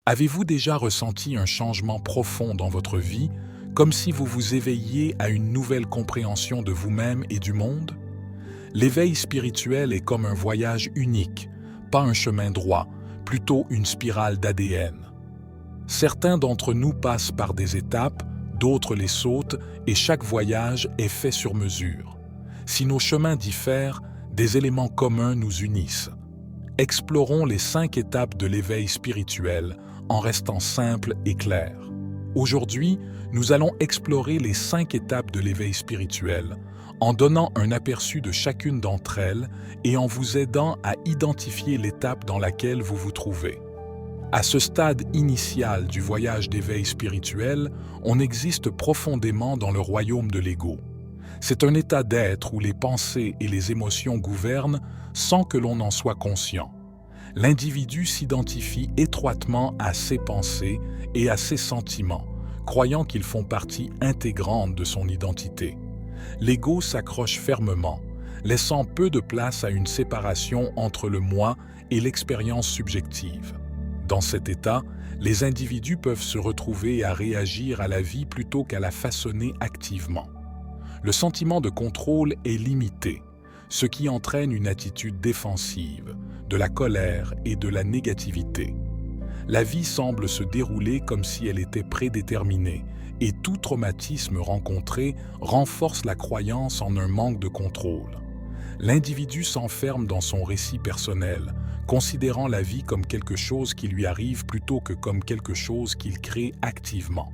Avez-vous déjà ressenti un changement profond dans votre vie, comme si vous vous éveilliez à une nouvelle compréhension de vous-même et du monde? L'éveil spirituel est comme un voyage unique, pas un chemin droit, plutôt une spirale d'ADN. Certains d'entre nous passent par des étapes, d'autres les sautent, et chaque voyage est fait sur mesure. Si nos chemins diffèrent, des éléments communs nous unissent. Explorons les 5 étapes de l'éveil spirituel en restant simples et clairs. Aujourd'hui, nous allons explorer les 5 étapes de l'éveil spirituel en donnant un aperçu de chacune d'entre elles et en vous aidant à identifier l'étape dans laquelle vous vous trouvez. À ce stade initial du voyage d'éveil spirituel, on existe profondément dans le royaume de l'ego. C'est un état d'être où les pensées et les émotions gouvernent sans que l'on en soit conscient. L'individu s'identifie étroitement à ses pensées et à ses sentiments, croyant qu'ils font partie intégrante de son identité. L'ego s'accroche fermement, laissant peu de place à une séparation entre le moi et l'expérience subjective. Dans cet état, les individus peuvent se retrouver à réagir à la vie plutôt qu'à la façonner activement. Le sentiment de contrôle est limité, ce qui entraîne une attitude défensive, de la colère et de la négativité. La vie semble se dérouler comme si elle était prédéterminée, et tout traumatisme rencontré renforce la croyance en un manque de contrôle. L'individu s'enferme dans son récit personnel, considérant la vie comme quelque chose qui lui arrive plutôt que comme quelque chose qu'il crée activement.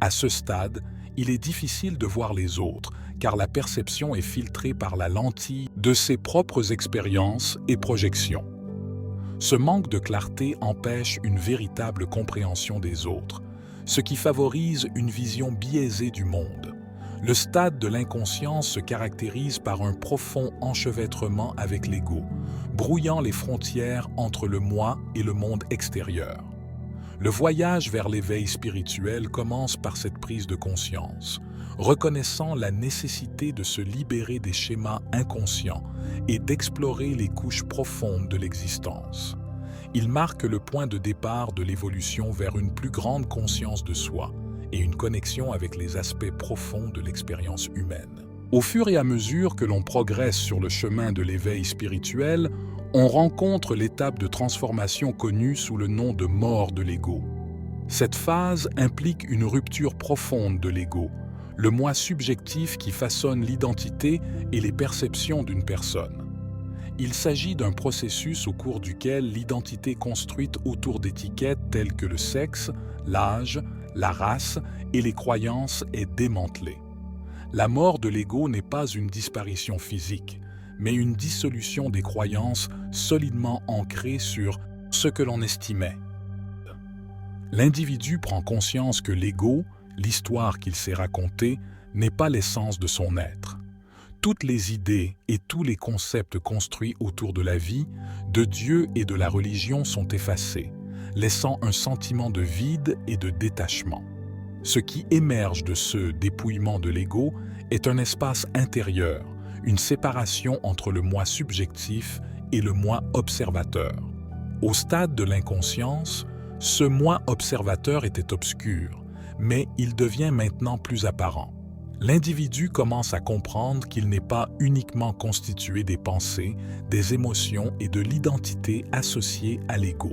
À ce stade, il est difficile de voir les autres, car la perception est filtrée par la lentille de ses propres expériences et projections. Ce manque de clarté empêche une véritable compréhension des autres, ce qui favorise une vision biaisée du monde. Le stade de l'inconscience se caractérise par un profond enchevêtrement avec l'ego, brouillant les frontières entre le moi et le monde extérieur. Le voyage vers l'éveil spirituel commence par cette prise de conscience, reconnaissant la nécessité de se libérer des schémas inconscients et d'explorer les couches profondes de l'existence. Il marque le point de départ de l'évolution vers une plus grande conscience de soi et une connexion avec les aspects profonds de l'expérience humaine. Au fur et à mesure que l'on progresse sur le chemin de l'éveil spirituel, on rencontre l'étape de transformation connue sous le nom de mort de l'ego. Cette phase implique une rupture profonde de l'ego, le moi subjectif qui façonne l'identité et les perceptions d'une personne. Il s'agit d'un processus au cours duquel l'identité construite autour d'étiquettes telles que le sexe, l'âge, la race et les croyances est démantelée. La mort de l'ego n'est pas une disparition physique, mais une dissolution des croyances solidement ancrées sur ce que l'on estimait. L'individu prend conscience que l'ego, l'histoire qu'il s'est racontée, n'est pas l'essence de son être. Toutes les idées et tous les concepts construits autour de la vie, de Dieu et de la religion sont effacés, laissant un sentiment de vide et de détachement. Ce qui émerge de ce dépouillement de l'ego est un espace intérieur, une séparation entre le moi subjectif et le moi observateur. Au stade de l'inconscience, ce moi observateur était obscur, mais il devient maintenant plus apparent. L'individu commence à comprendre qu'il n'est pas uniquement constitué des pensées, des émotions et de l'identité associée à l'ego.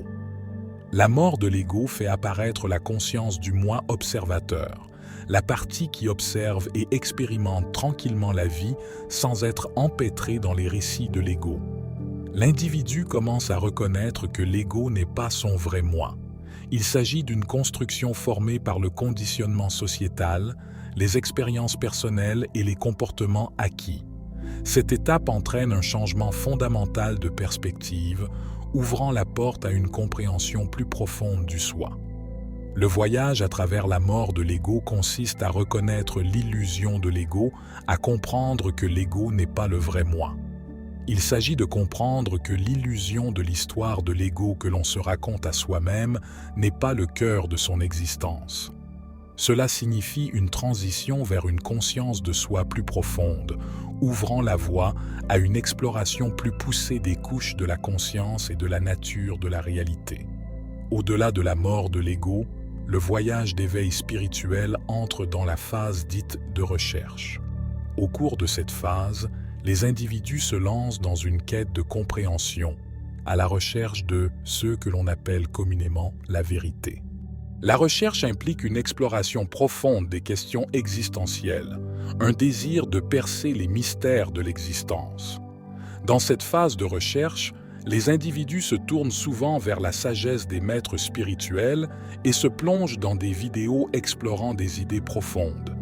La mort de l'ego fait apparaître la conscience du moi observateur, la partie qui observe et expérimente tranquillement la vie sans être empêtrée dans les récits de l'ego. L'individu commence à reconnaître que l'ego n'est pas son vrai moi. Il s'agit d'une construction formée par le conditionnement sociétal, les expériences personnelles et les comportements acquis. Cette étape entraîne un changement fondamental de perspective, ouvrant la porte à une compréhension plus profonde du soi. Le voyage à travers la mort de l'ego consiste à reconnaître l'illusion de l'ego, à comprendre que l'ego n'est pas le vrai moi. Il s'agit de comprendre que l'illusion de l'histoire de l'ego que l'on se raconte à soi-même n'est pas le cœur de son existence. Cela signifie une transition vers une conscience de soi plus profonde, ouvrant la voie à une exploration plus poussée des couches de la conscience et de la nature de la réalité. Au-delà de la mort de l'ego, le voyage d'éveil spirituel entre dans la phase dite de recherche. Au cours de cette phase, les individus se lancent dans une quête de compréhension, à la recherche de ce que l'on appelle communément la vérité. La recherche implique une exploration profonde des questions existentielles, un désir de percer les mystères de l'existence. Dans cette phase de recherche, les individus se tournent souvent vers la sagesse des maîtres spirituels et se plongent dans des vidéos explorant des idées profondes.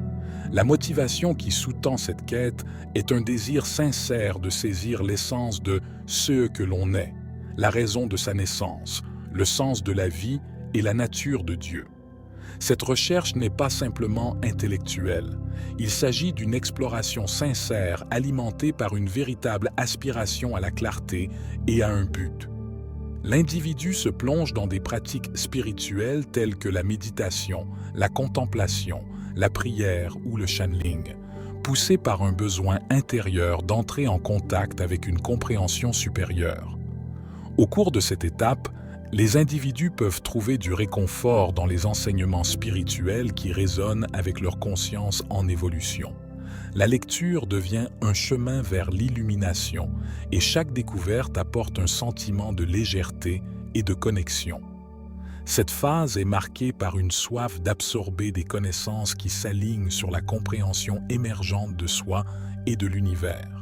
La motivation qui sous-tend cette quête est un désir sincère de saisir l'essence de ce que l'on est, la raison de sa naissance, le sens de la vie et la nature de Dieu. Cette recherche n'est pas simplement intellectuelle. Il s'agit d'une exploration sincère alimentée par une véritable aspiration à la clarté et à un but. L'individu se plonge dans des pratiques spirituelles telles que la méditation, la contemplation, la prière ou le channeling, poussé par un besoin intérieur d'entrer en contact avec une compréhension supérieure. Au cours de cette étape, les individus peuvent trouver du réconfort dans les enseignements spirituels qui résonnent avec leur conscience en évolution. La lecture devient un chemin vers l'illumination et chaque découverte apporte un sentiment de légèreté et de connexion. Cette phase est marquée par une soif d'absorber des connaissances qui s'alignent sur la compréhension émergente de soi et de l'univers.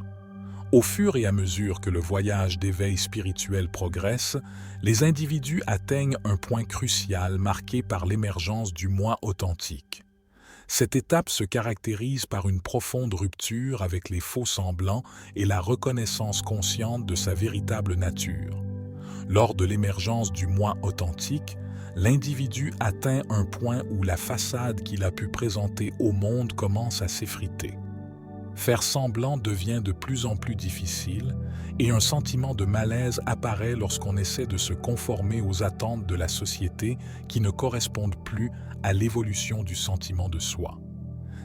Au fur et à mesure que le voyage d'éveil spirituel progresse, les individus atteignent un point crucial marqué par l'émergence du moi authentique. Cette étape se caractérise par une profonde rupture avec les faux semblants et la reconnaissance consciente de sa véritable nature. Lors de l'émergence du moi authentique, l'individu atteint un point où la façade qu'il a pu présenter au monde commence à s'effriter. Faire semblant devient de plus en plus difficile et un sentiment de malaise apparaît lorsqu'on essaie de se conformer aux attentes de la société qui ne correspondent plus à l'évolution du sentiment de soi.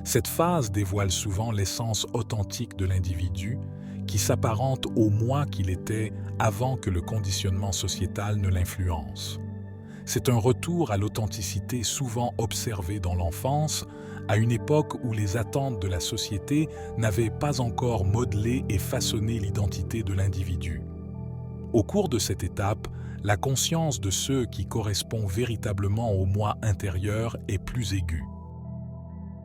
Cette phase dévoile souvent l'essence authentique de l'individu qui s'apparente au moi qu'il était avant que le conditionnement sociétal ne l'influence. C'est un retour à l'authenticité souvent observé dans l'enfance, à une époque où les attentes de la société n'avaient pas encore modelé et façonné l'identité de l'individu. Au cours de cette étape, la conscience de ce qui correspond véritablement au moi intérieur est plus aiguë.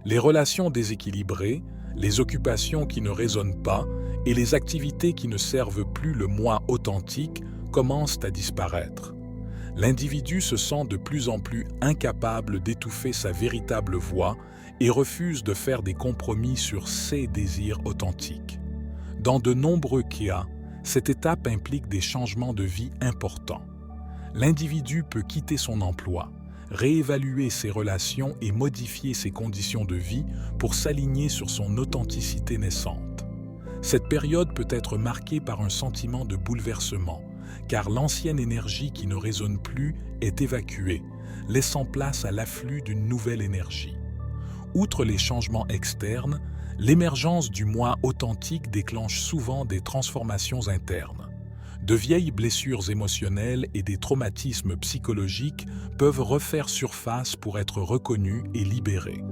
Les relations déséquilibrées, les occupations qui ne résonnent pas et les activités qui ne servent plus le moi authentique commencent à disparaître. L'individu se sent de plus en plus incapable d'étouffer sa véritable voix et refuse de faire des compromis sur ses désirs authentiques. Dans de nombreux cas, cette étape implique des changements de vie importants. L'individu peut quitter son emploi, réévaluer ses relations et modifier ses conditions de vie pour s'aligner sur son authenticité naissante. Cette période peut être marquée par un sentiment de bouleversement, car l'ancienne énergie qui ne résonne plus est évacuée, laissant place à l'afflux d'une nouvelle énergie. Outre les changements externes, l'émergence du moi authentique déclenche souvent des transformations internes. De vieilles blessures émotionnelles et des traumatismes psychologiques peuvent refaire surface pour être reconnus et libérés.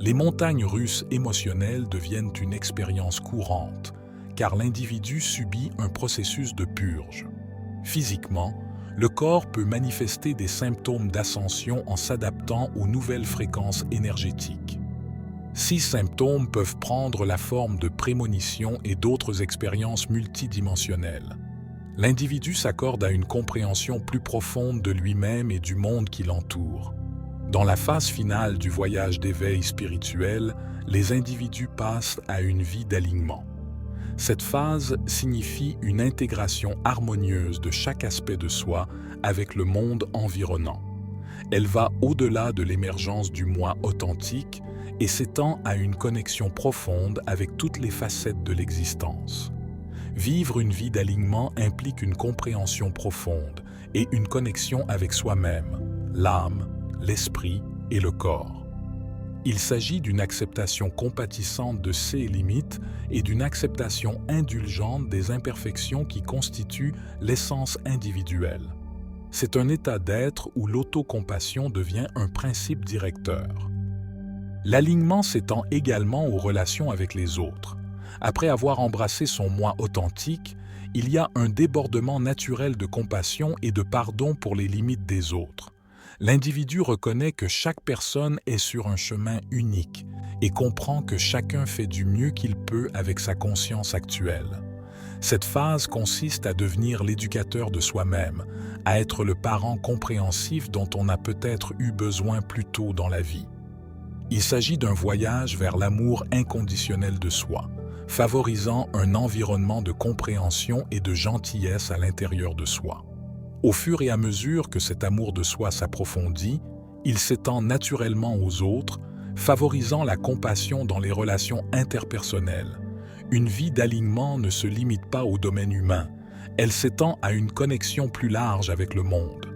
Les montagnes russes émotionnelles deviennent une expérience courante, car l'individu subit un processus de purge. Physiquement, le corps peut manifester des symptômes d'ascension en s'adaptant aux nouvelles fréquences énergétiques. Ces symptômes peuvent prendre la forme de prémonitions et d'autres expériences multidimensionnelles. L'individu s'accorde à une compréhension plus profonde de lui-même et du monde qui l'entoure. Dans la phase finale du voyage d'éveil spirituel, les individus passent à une vie d'alignement. Cette phase signifie une intégration harmonieuse de chaque aspect de soi avec le monde environnant. Elle va au-delà de l'émergence du moi authentique et s'étend à une connexion profonde avec toutes les facettes de l'existence. Vivre une vie d'alignement implique une compréhension profonde et une connexion avec soi-même, l'âme, l'esprit et le corps. Il s'agit d'une acceptation compatissante de ses limites et d'une acceptation indulgente des imperfections qui constituent l'essence individuelle. C'est un état d'être où l'autocompassion devient un principe directeur. L'alignement s'étend également aux relations avec les autres. Après avoir embrassé son moi authentique, il y a un débordement naturel de compassion et de pardon pour les limites des autres. L'individu reconnaît que chaque personne est sur un chemin unique et comprend que chacun fait du mieux qu'il peut avec sa conscience actuelle. Cette phase consiste à devenir l'éducateur de soi-même, à être le parent compréhensif dont on a peut-être eu besoin plus tôt dans la vie. Il s'agit d'un voyage vers l'amour inconditionnel de soi, favorisant un environnement de compréhension et de gentillesse à l'intérieur de soi. Au fur et à mesure que cet amour de soi s'approfondit, il s'étend naturellement aux autres, favorisant la compassion dans les relations interpersonnelles. Une vie d'alignement ne se limite pas au domaine humain, elle s'étend à une connexion plus large avec le monde.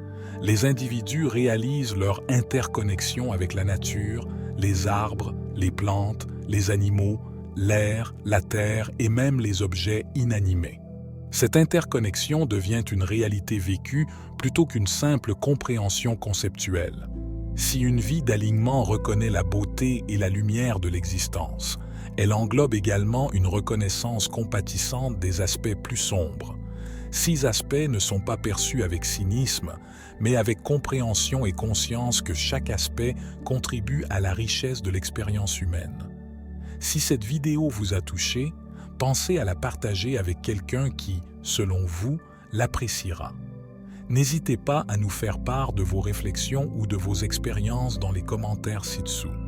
Les individus réalisent leur interconnexion avec la nature, les arbres, les plantes, les animaux, l'air, la terre et même les objets inanimés. Cette interconnexion devient une réalité vécue plutôt qu'une simple compréhension conceptuelle. Si une vie d'alignement reconnaît la beauté et la lumière de l'existence, elle englobe également une reconnaissance compatissante des aspects plus sombres. Ces aspects ne sont pas perçus avec cynisme, mais avec compréhension et conscience que chaque aspect contribue à la richesse de l'expérience humaine. Si cette vidéo vous a touché, pensez à la partager avec quelqu'un qui, selon vous, l'appréciera. N'hésitez pas à nous faire part de vos réflexions ou de vos expériences dans les commentaires ci-dessous.